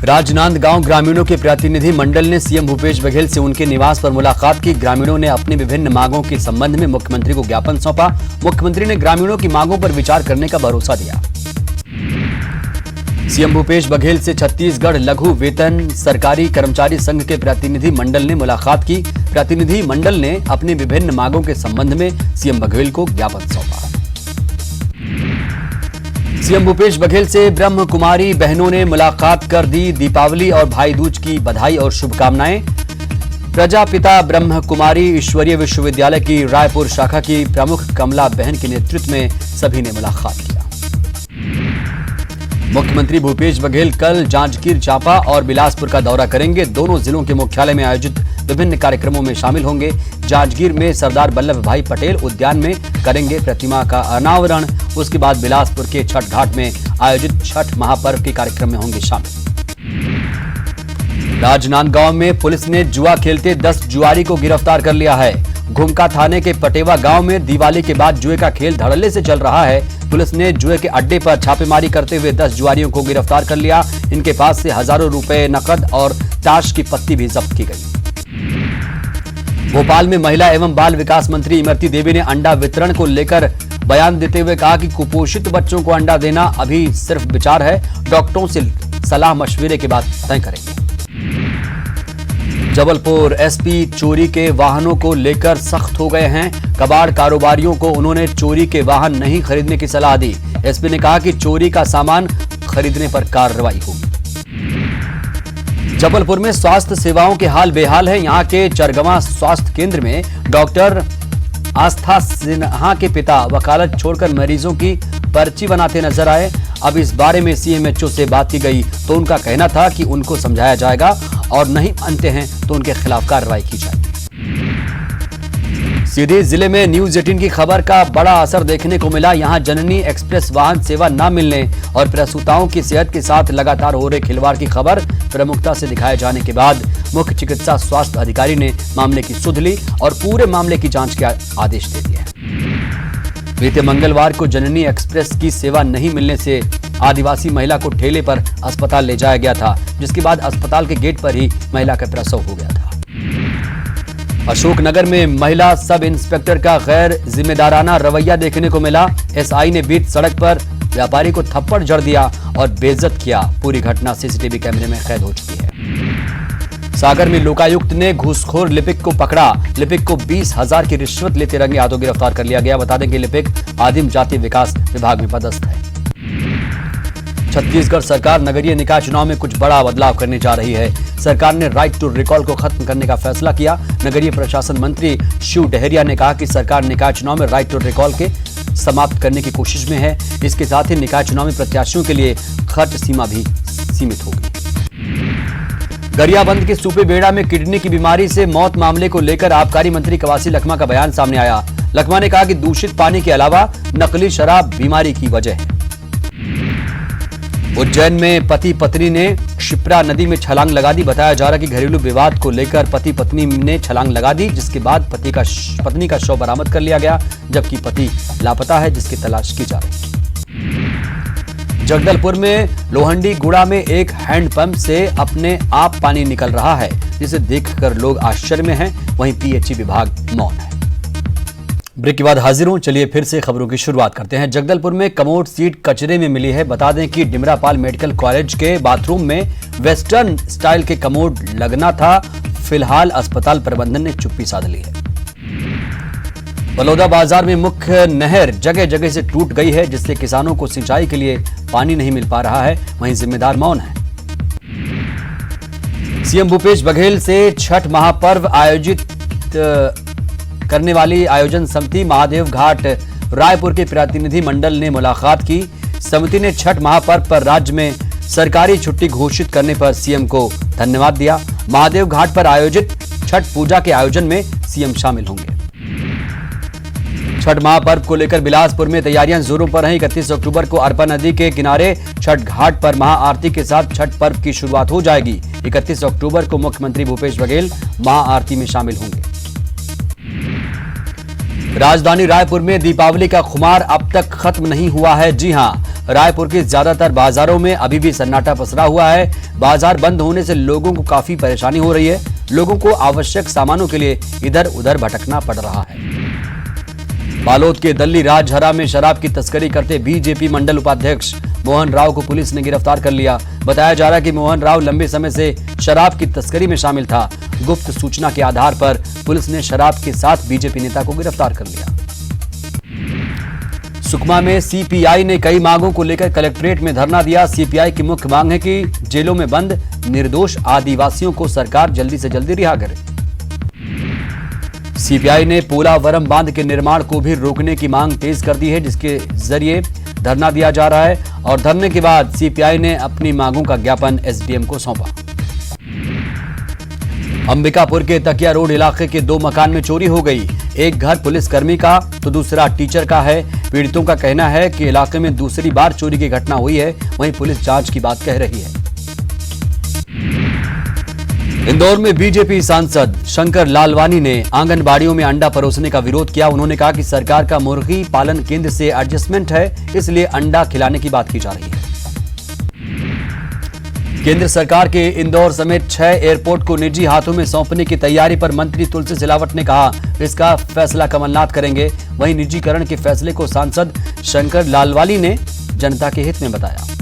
राजनांदगांव ग्रामीणों के प्रतिनिधि मंडल ने सीएम भूपेश बघेल से उनके निवास पर मुलाकात की। ग्रामीणों ने अपनी विभिन्न मांगों के संबंध में मुख्यमंत्री को ज्ञापन सौंपा। मुख्यमंत्री ने ग्रामीणों की मांगों पर विचार करने का भरोसा दिया। सीएम भूपेश बघेल से छत्तीसगढ़ लघु वेतन सरकारी कर्मचारी संघ के प्रतिनिधि मंडल ने मुलाकात की। प्रतिनिधि मंडल ने अपनी विभिन्न मांगों के संबंध में सीएम बघेल को ज्ञापन सौंपा। सीएम भूपेश बघेल से ब्रह्म कुमारी बहनों ने मुलाकात कर दी दीपावली और भाई दूज की बधाई और शुभकामनाएं। प्रजापिता ब्रह्म कुमारी ईश्वरीय विश्वविद्यालय की रायपुर शाखा की प्रमुख कमला बहन के नेतृत्व में सभी ने मुलाकात किया। मुख्यमंत्री भूपेश बघेल कल जांजगीर चांपा और बिलासपुर का दौरा करेंगे। दोनों जिलों के मुख्यालय में आयोजित विभिन्न कार्यक्रमों में शामिल होंगे। जांजगीर में सरदार वल्लभ भाई पटेल उद्यान में करेंगे प्रतिमा का अनावरण। उसके बाद बिलासपुर के छठ घाट में आयोजित छठ महापर्व के कार्यक्रम में होंगे शामिल। राजनांदगांव में पुलिस ने जुआ खेलते 10 जुआरी को गिरफ्तार कर लिया है। घुमका थाने के पटेवा गांव में दिवाली के बाद जुए का खेल धड़ल्ले से चल रहा है। पुलिस ने जुए के अड्डे पर छापेमारी करते हुए 10 जुआरियों को गिरफ्तार कर लिया। इनके पास से हजारों रुपए नकद और ताश की पत्ती भी जब्त की गई। भोपाल में महिला एवं बाल विकास मंत्री इमरती देवी ने अंडा वितरण को लेकर बयान देते हुए कहा कि कुपोषित बच्चों को अंडा देना अभी सिर्फ विचार है, डॉक्टरों से सलाह मशविरे के बाद तय करेंगे। जबलपुर एसपी चोरी के वाहनों को लेकर सख्त हो गए हैं। कबाड़ कारोबारियों को उन्होंने चोरी के वाहन नहीं खरीदने की सलाह दी। एसपी ने कहा कि चोरी का सामान खरीदने पर कार्रवाई होगी। जबलपुर में स्वास्थ्य सेवाओं के हाल बेहाल है। यहां के चरगवा स्वास्थ्य केंद्र में डॉक्टर आस्था सिन्हा के पिता वकालत छोड़कर मरीजों की पर्ची बनाते नजर आए। अब इस बारे में सीएमएचओ से बात की गई तो उनका कहना था कि उनको समझाया जाएगा और नहीं मानते हैं तो उनके खिलाफ कार्रवाई की जाएगी। सीधे जिले में न्यूज 18 की खबर का बड़ा असर देखने को मिला। यहां जननी एक्सप्रेस वाहन सेवा न मिलने और प्रसूताओं की सेहत के साथ लगातार हो रहे खिलवाड़ की खबर प्रमुखता से दिखाए जाने के बाद मुख्य चिकित्सा स्वास्थ्य अधिकारी ने मामले की सुध ली और पूरे मामले की जांच के आदेश दे दिए। बीते मंगलवार को जननी एक्सप्रेस की सेवा नहीं मिलने से आदिवासी महिला को ठेले पर अस्पताल ले जाया गया था, जिसके बाद अस्पताल के गेट पर ही महिला का प्रसव हो गया था। अशोकनगर में महिला सब इंस्पेक्टर का गैर जिम्मेदाराना रवैया देखने को मिला। एसआई ने बीच सड़क पर व्यापारी को थप्पड़ जड़ दिया और बेइज्जत किया। पूरी घटना सीसीटीवी कैमरे में कैद हो चुकी है। सागर में लोकायुक्त ने घूसखोर लिपिक को पकड़ा। लिपिक को 20,000 की रिश्वत लेते रंगे हाथों गिरफ्तार कर लिया गया। बता दें कि लिपिक आदिम जाति विकास विभाग में पदस्थ है। छत्तीसगढ़ सरकार नगरीय निकाय चुनाव में कुछ बड़ा बदलाव करने जा रही है। सरकार ने राइट टू रिकॉल को खत्म करने का फैसला किया। नगरीय प्रशासन मंत्री शिव डहरिया ने कहा कि सरकार निकाय चुनाव में राइट टू रिकॉल के समाप्त करने की कोशिश में है। इसके साथ ही निकाय चुनाव में प्रत्याशियों के लिए खर्च सीमा भी सीमित होगी। गरियाबंद के सूपे बेड़ा में किडनी की बीमारी से मौत मामले को लेकर आबकारी मंत्री कवासी लखमा का बयान सामने आया। लखमा ने कहा कि दूषित पानी के अलावा नकली शराब बीमारी की वजह है। उज्जैन में पति पत्नी ने क्षिप्रा नदी में छलांग लगा दी। बताया जा रहा कि घरेलू विवाद को लेकर पति पत्नी ने छलांग लगा दी, जिसके बाद पत्नी का शव बरामद कर लिया गया, जबकि पति लापता है, जिसकी तलाश की जा रही है। जगदलपुर में लोहंडी गुड़ा में एक हैंडपंप से अपने आप पानी निकल रहा है, जिसे देखकर लोग आश्चर्य में हैं। वहीं पीएचई विभाग मौन है। ब्रेक के बाद हाजिर हूं। चलिए फिर से खबरों की शुरुआत करते हैं। जगदलपुर में कमोड सीट कचरे में मिली है। बता दें कि डिमरापाल मेडिकल कॉलेज के बाथरूम में वेस्टर्न स्टाइल के कमोड लगना था। फिलहाल अस्पताल प्रबंधन ने चुप्पी साध ली है। बलौदा बाजार में मुख्य नहर जगह जगह से टूट गई है, जिससे किसानों को सिंचाई के लिए पानी नहीं मिल पा रहा है। वहीं जिम्मेदार मौन है। सीएम भूपेश बघेल से छठ महापर्व आयोजित करने वाली आयोजन समिति महादेव घाट रायपुर के प्रतिनिधि मंडल ने मुलाकात की। समिति ने छठ महापर्व पर राज्य में सरकारी छुट्टी घोषित करने पर सीएम को धन्यवाद दिया। महादेव घाट पर आयोजित छठ पूजा के आयोजन में सीएम शामिल होंगे। छठ महापर्व को लेकर बिलासपुर में तैयारियां जोरों पर हैं। 31 अक्टूबर को अरपा नदी के किनारे छठ घाट पर महाआरती के साथ छठ पर्व की शुरुआत हो जाएगी। 31 अक्टूबर को मुख्यमंत्री भूपेश बघेल महाआरती में शामिल होंगे। राजधानी रायपुर में दीपावली का खुमार अब तक खत्म नहीं हुआ है। जी हां, रायपुर के ज्यादातर बाजारों में अभी भी सन्नाटा पसरा हुआ है। बाजार बंद होने से लोगों को काफी परेशानी हो रही है। लोगों को आवश्यक सामानों के लिए इधर उधर भटकना पड़ रहा है। बालोद के दल्ली राजहरा में शराब की तस्करी करते बीजेपी मंडल उपाध्यक्ष मोहन राव को पुलिस ने गिरफ्तार कर लिया। बताया जा रहा है कि मोहन राव लंबे समय से शराब की तस्करी में शामिल था। गुप्त सूचना के आधार पर पुलिस ने शराब के साथ बीजेपी नेता को गिरफ्तार कर लिया। सुकमा में सीपीआई ने कई मांगों को लेकर कलेक्ट्रेट में धरना दिया। सीपीआई की मुख्य मांग है कि जेलों में बंद निर्दोष आदिवासियों को सरकार जल्दी से जल्दी रिहा करे। सीपीआई ने पोलावरम बांध के निर्माण को भी रोकने की मांग तेज कर दी है, जिसके जरिए धरना दिया जा रहा है। और धरने के बाद सीपीआई ने अपनी मांगों का ज्ञापन एसडीएम को सौंपा। अंबिकापुर के तकिया रोड इलाके के 2 मकान में चोरी हो गई। एक घर पुलिसकर्मी का तो दूसरा टीचर का है। पीड़ितों का कहना है कि इलाके में दूसरी बार चोरी की घटना हुई है। वहीं पुलिस जांच की बात कह रही है। इंदौर में बीजेपी सांसद शंकर लालवानी ने आंगनबाड़ियों में अंडा परोसने का विरोध किया। उन्होंने कहा कि सरकार का मुर्गी पालन केंद्र से एडजस्टमेंट है, इसलिए अंडा खिलाने की बात की जा रही है। केंद्र सरकार के इंदौर समेत 6 एयरपोर्ट को निजी हाथों में सौंपने की तैयारी पर मंत्री तुलसी सिलावट ने कहा, इसका फैसला कमलनाथ करेंगे। वहीं निजीकरण के फैसले को सांसद शंकर लालवानी ने जनता के हित में बताया।